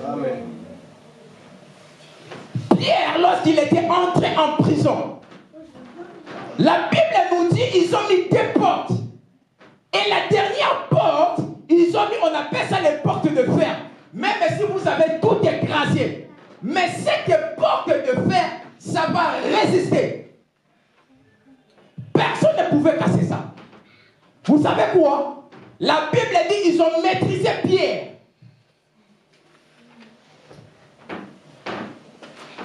Amen. Pierre, lorsqu'il était entré en prison, la Bible nous dit ils ont mis deux portes. Et la dernière porte, ils ont mis, on appelle ça les portes de fer. Même si vous avez tout écrasé. Mais cette porte de fer, ça va résister. Personne ne pouvait casser ça. Vous savez quoi? La Bible dit ils ont maîtrisé Pierre.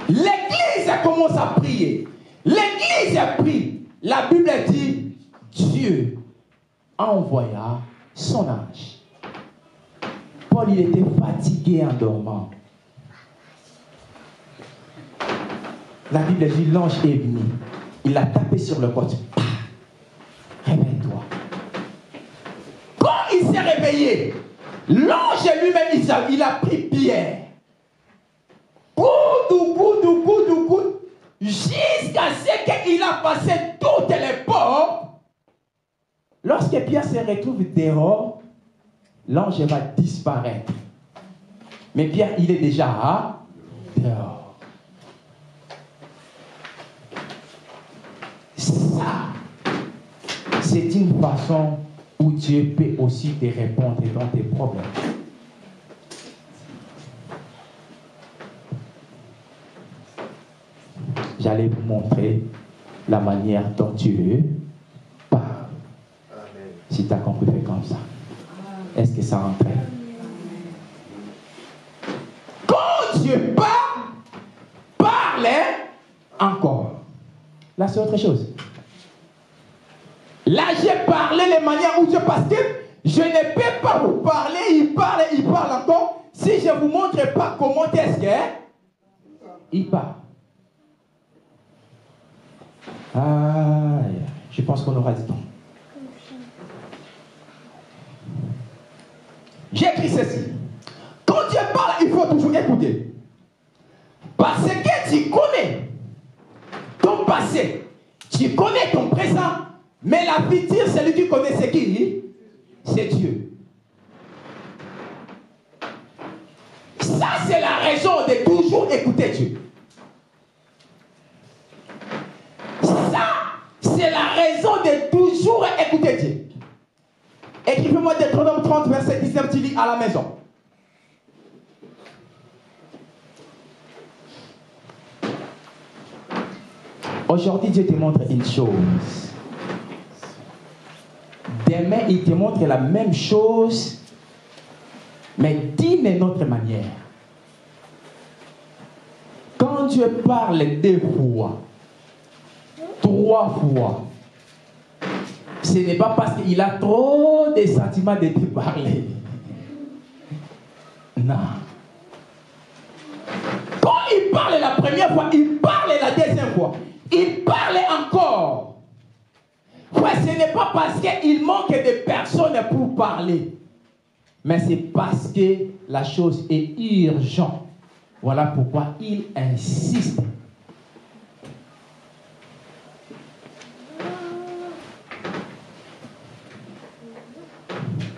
L'église commence à prier. L'église a prié. La Bible dit Dieu envoya son ange. Paul, il était fatigué en dormant. La Bible dit l'ange est venu. Il a tapé sur le côté. Réveille-toi. Quand il s'est réveillé, l'ange lui-même, il a pris Pierre. Coude, jusqu'à ce qu'il a passé toutes les portes. Lorsque Pierre se retrouve dehors, l'ange va disparaître. Mais Pierre, il est déjà dehors. Ça, c'est une façon où Dieu peut aussi te répondre dans tes problèmes. J'allais vous montrer la manière dont Dieu parle. Si tu as compris, fais comme ça. Est-ce que ça rentrait? Quand Dieu parle encore. Là, c'est autre chose. Là, j'ai parlé les manières où Dieu passe. Je ne peux pas vous parler. Il parle encore. Si je ne vous montre pas comment est-ce qu'il parle. Ah, je pense qu'on aura du temps. J'ai écrit ceci. Quand Dieu parle, il faut toujours écouter. Parce que tu connais ton passé, tu connais ton présent, mais la future, celui qui connaît c'est qui? C'est Dieu. Ça, c'est la raison de toujours écouter Dieu. C'est la raison de toujours écouter Dieu. Écrivez-moi Deutéronome 30, verset 19, tu lis à la maison. Aujourd'hui, Dieu te montre une chose. Demain, il te montre la même chose, mais d'une autre manière. Quand Dieu parle 2 fois, 3 fois, ce n'est pas parce qu'il a trop de sentiments de te parler. Non. Quand il parle la première fois, il parle la deuxième fois, il parle encore. Ouais, ce n'est pas parce qu'il manque de personnes pour parler, mais c'est parce que la chose est urgente. Voilà pourquoi il insiste.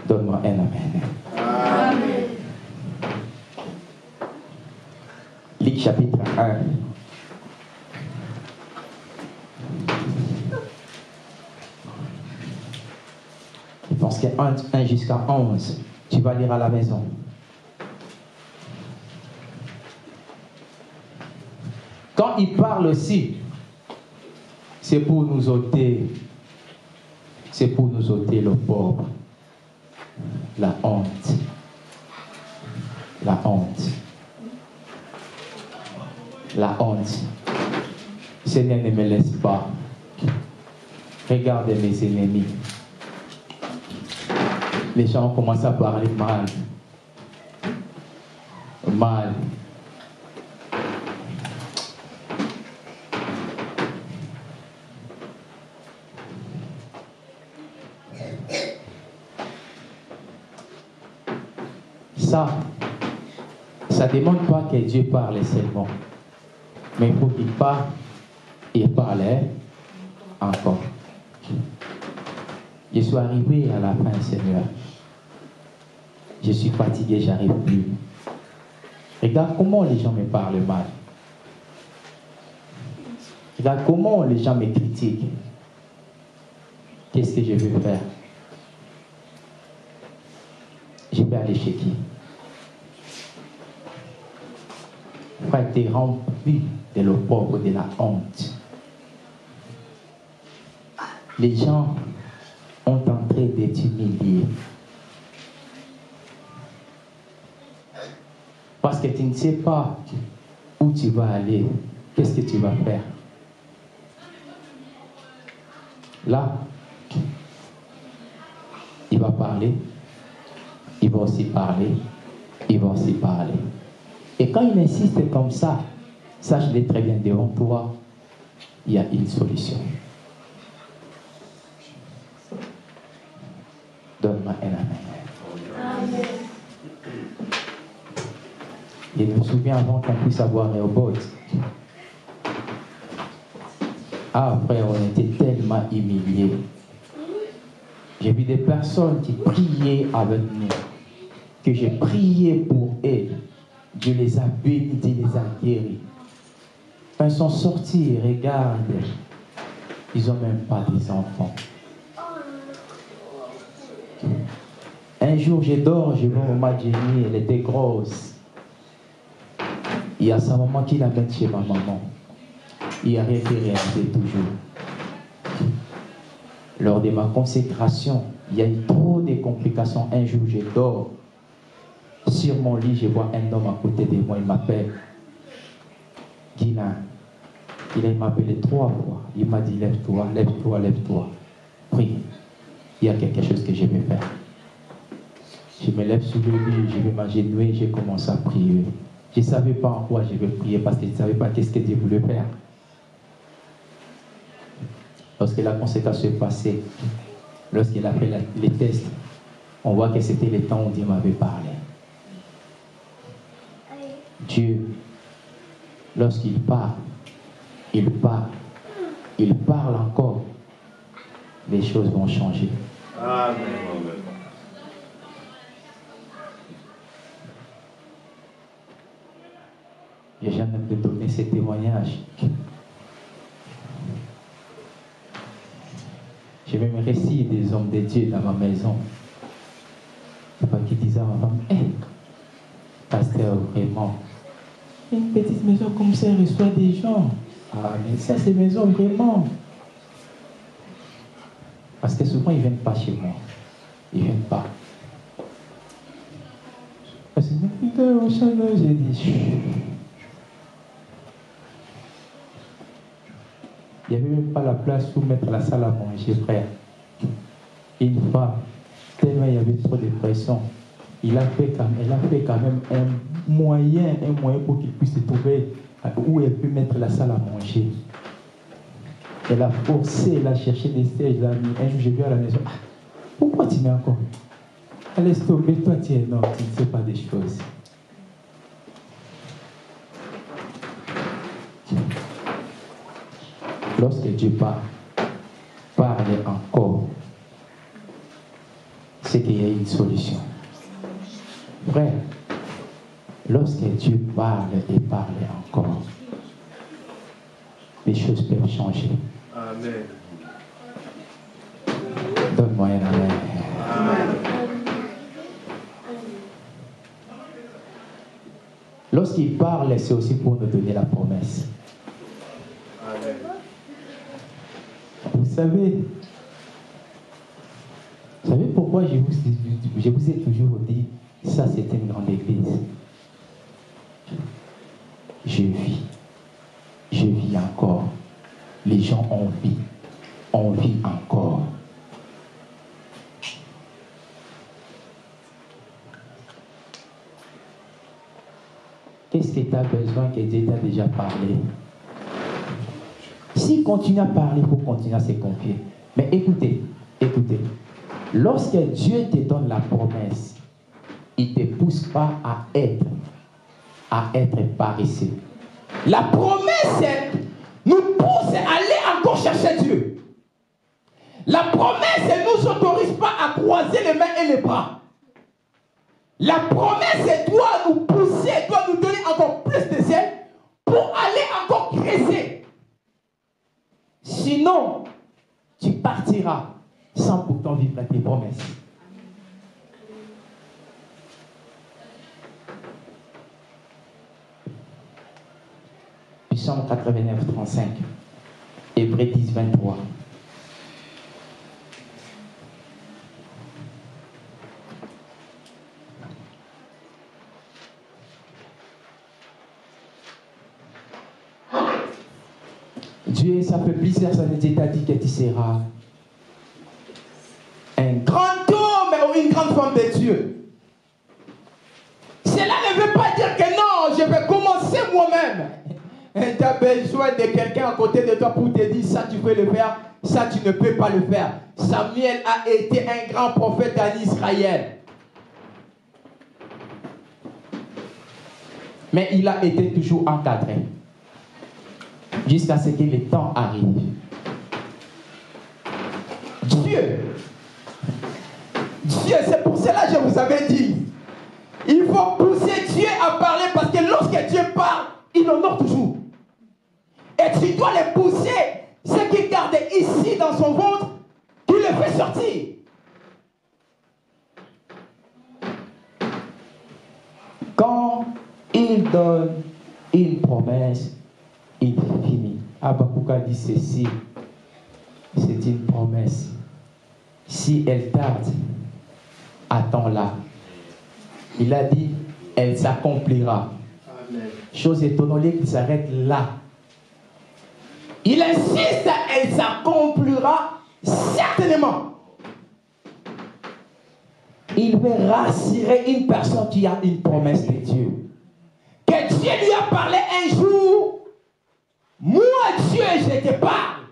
Donne-moi un amen. Amen. Luc chapitre 1. Je pense que 1 jusqu'à 11. Tu vas lire à la maison. Quand quand il parle aussi, c'est pour nous ôter le pauvre, la honte. La honte. La honte. Seigneur, ne me laisse pas. Regarde mes ennemis. Les gens commencent à parler mal. Mal. Ça ne demande pas que Dieu parle seulement. Mais il faut qu'il parle et parle encore. Je suis arrivé à la fin, Seigneur. Je suis fatigué, j'arrive plus. Regarde comment les gens me parlent mal. Regarde comment les gens me critiquent. Qu'est-ce que je vais faire? Je vais aller chez qui? Frère, t'es rempli de le pauvre, de la honte. Les gens ont tenté de t'humilier. Parce que tu ne sais pas où tu vas aller, qu'est-ce que tu vas faire. Là, il va parler, il va aussi parler, il va aussi parler. Et quand il insiste comme ça, sache-le très bien, devant toi, il y a une solution. Donne-moi un amen. Et je me souviens avant qu'on puisse avoir un robot. Ah, frère, on était tellement humiliés. J'ai vu des personnes qui priaient avec nous, que j'ai prié pour elles. Dieu les a bénis, Dieu les a guéris. Quand ils sont sortis, regarde, ils n'ont même pas des enfants. Un jour, je dors, je vois maman Jenny, elle était grosse. Il y a sa maman qui l'amène chez ma maman. Il a réalisé toujours. Lors de ma consécration, il y a eu trop de complications. Un jour, je dors. Sur mon lit, je vois un homme à côté de moi. Il m'appelle. Guilain. Il m'a appelé 3 fois. Il m'a dit, lève-toi, lève-toi, lève-toi. Prie. Il y a quelque chose que je vais faire. Je me lève sur le lit, je vais m'agenouiller, je commence à prier. Je ne savais pas en quoi je vais prier parce que je ne savais pas qu'est-ce que Dieu voulait faire. Lorsque la consécration est passée, lorsqu'il a fait les tests, on voit que c'était le temps où Dieu m'avait parlé. Dieu, lorsqu'il parle, il parle encore, les choses vont changer. Amen. Et j'aime de donner ces témoignages. J'ai même récit des hommes de Dieu dans ma maison. Qui disaient à ma femme, pasteur, vraiment, une petite maison comme ça reçoit des gens. Ah, mais ça, c'est maison vraiment. Parce que souvent, ils ne viennent pas chez moi. Ils ne viennent pas. Parce que j'ai dit, il n'y avait même pas la place où mettre la salle à manger, frère. Une femme, tellement il y avait trop de pression, elle a fait quand même un moyen pour qu'il puisse se trouver où elle peut mettre la salle à manger. Elle a forcé, elle a cherché des sièges, elle a mis. Un jour, j'ai vu à la maison, pourquoi tu mets encore? Elle laisse tomber, toi tu es énorme, tu ne sais pas des choses. Lorsque Dieu parle encore, c'est qu'il y a une solution. Frère, lorsque Dieu parle et parle encore, les choses peuvent changer. Amen. Donne-moi un amen. Amen. Lorsqu'il parle, c'est aussi pour nous donner la promesse. savez pourquoi je vous ai toujours dit, ça c'est une grande église. Je vis encore. Les gens on vit encore. Qu'est-ce que tu as besoin que Dieu t'a déjà parlé? S'il continue à parler, il faut continuer à se confier. Mais écoutez, lorsque Dieu te donne la promesse, il ne te pousse pas à être paresseux. La promesse nous pousse à aller encore chercher Dieu. La promesse ne nous autorise pas à croiser les mains et les bras. La promesse doit nous pousser, doit nous donner encore plus de zèle pour aller encore creuser. Sinon, tu partiras sans pourtant vivre tes promesses. Psaume 89, 35. Hébreux 10, 23. Dieu, ça fait plusieurs années que t'a dit que tu seras un grand homme ou une grande femme de Dieu. Cela ne veut pas dire que non, je vais commencer moi-même. Tu as besoin de quelqu'un à côté de toi pour te dire ça tu peux le faire, ça tu ne peux pas le faire. Samuel a été un grand prophète en Israël. Mais il a été toujours encadré. Jusqu'à ce que le temps arrive. Dieu, c'est pour cela que je vous avais dit, il faut pousser Dieu à parler parce que lorsque Dieu parle, il honore toujours. Et tu dois le pousser, ce qu'il garde ici dans son ventre, tu le fais sortir. Quand il donne une promesse, il finit. Habakkuk a dit ceci, c'est une promesse. Si elle tarde, attends-la. Il a dit, elle s'accomplira. Chose étonnante, qu'il s'arrête là. Il insiste, elle s'accomplira certainement. Il veut rassurer une personne qui a une promesse de Dieu. Que Dieu lui a parlé un jour. Moi, Dieu, je te parle.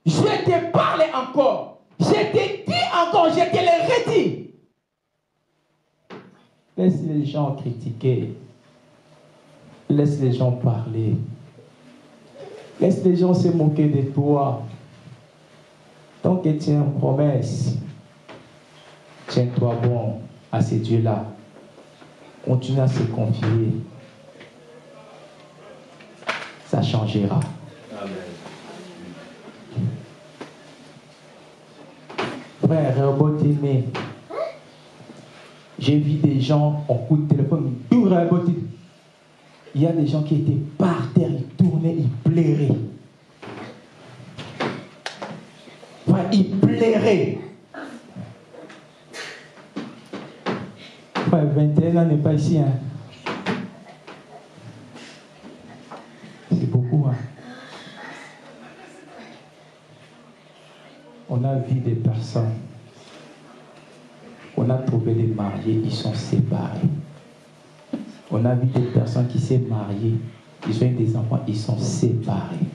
Je te parle encore. Je te dis encore, je te le redis. Laisse les gens critiquer. Laisse les gens parler. Laisse les gens se moquer de toi. Tant que tu as une promesse, tiens-toi bon à ce Dieu-là. Continue à se confier. Ça changera. Frère, Robotimé, j'ai vu des gens en coup de téléphone, il y a des gens qui étaient par terre, ils tournaient, ils plairaient. Enfin, ils plairaient. Enfin, 21 ans n'est pas ici, hein. C'est beaucoup, hein. On a vu des personnes, on a trouvé des mariés, ils sont séparés. On a vu des personnes qui s'est mariées, ils ont eu des enfants, ils sont séparés.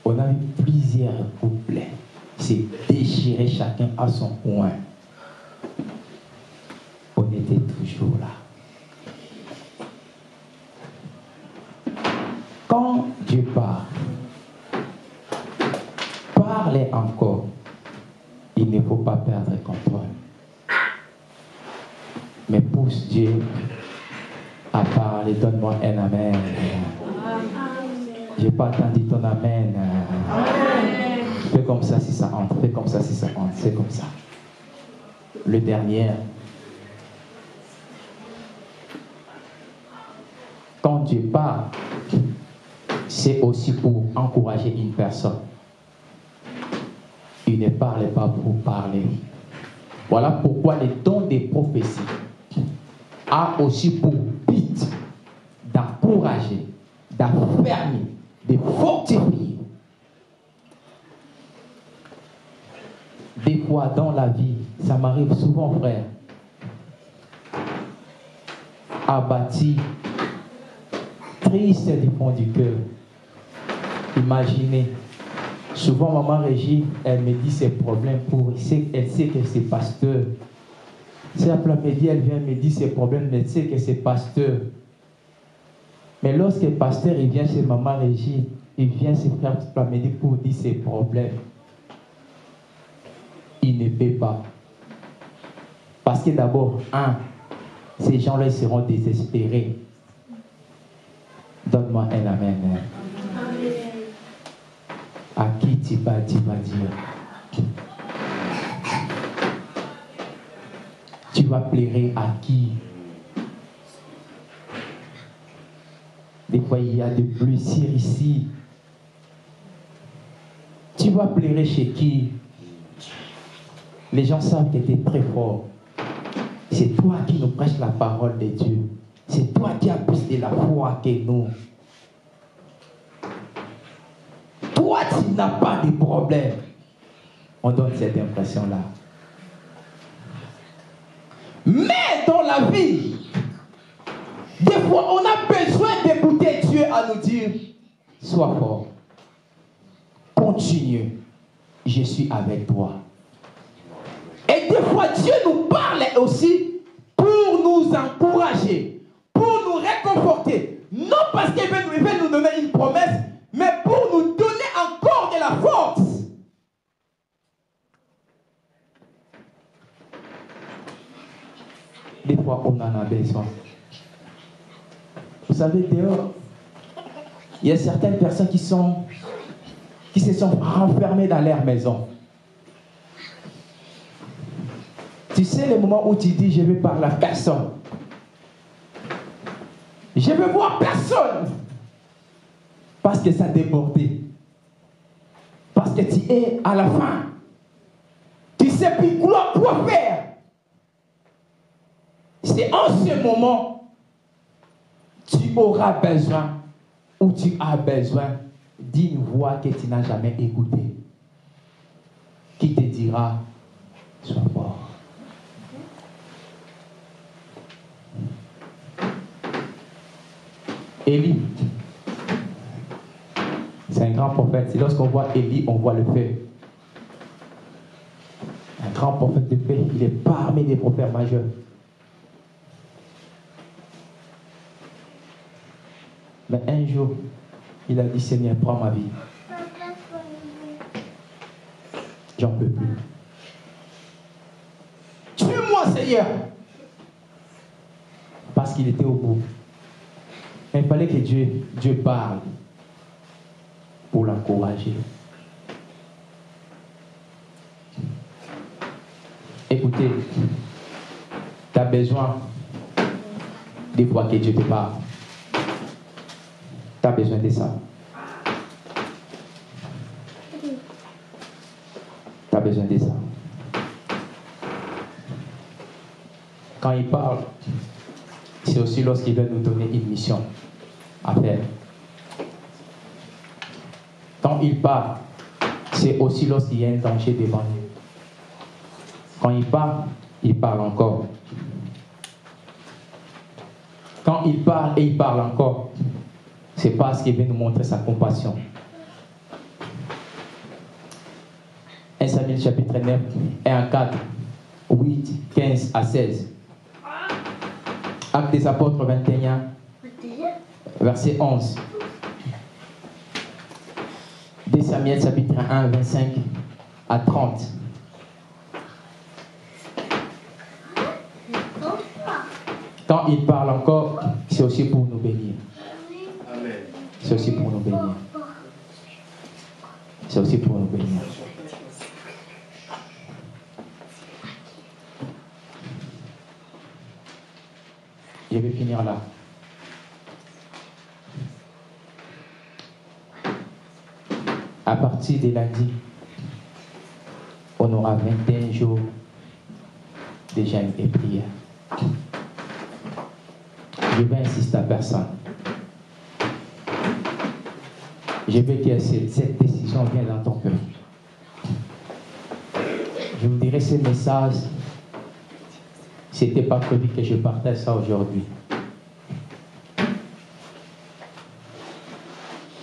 On a vu plusieurs couples se déchirer chacun à son coin. On était toujours là. Quand Dieu parle, parlez encore. Il ne faut pas perdre le contrôle. Mais pousse Dieu à parler. Donne-moi un amen. Je n'ai pas entendu ton amen. Fais comme ça si ça entre. Fais comme ça si ça entre. C'est comme ça. Le dernier. Quand Dieu parle, c'est aussi pour encourager une personne. ne parle pas pour parler. Voilà pourquoi le don des prophéties a aussi pour but d'encourager, d'affermir, de fortifier. Des fois dans la vie, ça m'arrive souvent, frère, abattu, triste du fond du cœur. Imaginez, souvent maman Régie, elle me dit ses problèmes elle sait que c'est pasteur. Si après-midi, elle vient me dire ses problèmes, elle sait que c'est pasteur. Mais lorsque le pasteur il vient chez maman Régie, il vient se faire après-midi pour dire ses problèmes. Il ne peut pas. Parce que d'abord, ces gens-là seront désespérés. Donne-moi un amen. Amen. À qui tu vas dire? Tu vas pleurer à qui? Des fois, il y a des blessures ici. Tu vas pleurer chez qui? Les gens savent que tu es très fort. C'est toi qui nous prêches la parole de Dieu. C'est toi qui as plus de la foi que nous. Toi, tu n'as pas de problème. On donne cette impression-là. Mais dans la vie, des fois, on a besoin d'écouter Dieu à nous dire, sois fort. Continue. Je suis avec toi. Et des fois, Dieu nous parle aussi pour nous encourager, pour nous réconforter. Non parce qu'il veut nous donner une promesse, mais pour nous donner encore de la force. Des fois, on en a besoin. Vous savez, dehors, il y a certaines personnes qui se sont renfermées dans leur maison. Tu sais le moment où tu dis, je vais parler à personne. Je veux voir personne. Parce que ça a débordé. Parce que tu es à la fin. Tu sais plus quoi faire. C'est en ce moment, tu auras besoin, ou tu as besoin d'une voix que tu n'as jamais écoutée. Qui te dira, sois fort. Élie, c'est un grand prophète. C'est lorsqu'on voit Élie, on voit le feu. Un grand prophète de paix, il est parmi les prophètes majeurs. Mais un jour, il a dit, Seigneur, prends ma vie. J'en peux plus. Tue-moi, Seigneur. Parce qu'il était au bout. Mais il fallait que Dieu parle pour l'encourager. Écoutez, tu as besoin des fois que Dieu te parle. Tu as besoin de ça. Tu as besoin de ça. Quand il parle, c'est aussi lorsqu'il veut nous donner une mission à faire. Quand il parle, c'est aussi lorsqu'il y a un danger devant nous. Quand il parle encore. Quand il parle et il parle encore, c'est parce qu'il veut nous montrer sa compassion. 1 Samuel chapitre 9, 1 à 4, 8, 15 à 16. Actes des apôtres 21, verset 11. 2 Samuel chapitre 1, 25 à 30. Quand il parle encore, c'est aussi pour nous bénir. C'est aussi pour nous bénir. C'est aussi pour nous bénir. Je vais finir là. À partir de lundi, on aura 21 jours de jeûne et prière. Je vais insister à personne. Je veux que cette décision vienne dans ton cœur. Je vous dirai ce message. C'était pas prévu que je partage ça aujourd'hui.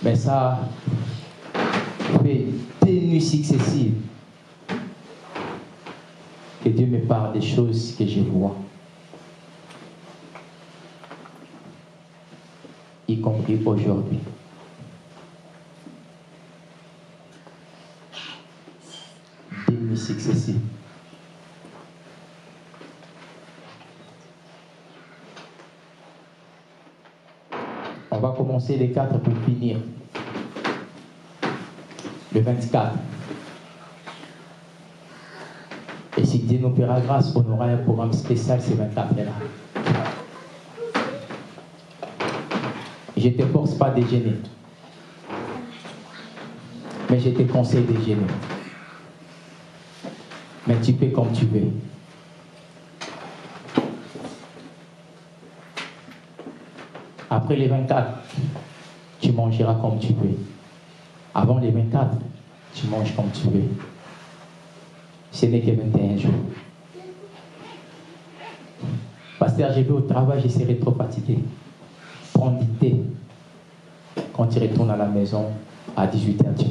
Mais ça fait des nuits successives que Dieu me parle des choses que je vois. Y compris aujourd'hui. Des nuits successives. On va commencer les 4 pour finir. Le 24. Et si Dieu nous fera grâce, on aura un programme spécial ces 24 là. Je ne te force pas de jeûner. Mais je te conseille de jeûner. Mais tu fais comme tu veux. Après les 24, tu mangeras comme tu veux. Avant les 24, tu manges comme tu veux. Ce n'est que 21 jours. Pasteur, je vais au travail, je serai trop fatigué. Prends du thé. Quand tu retournes à la maison, à 18h, tu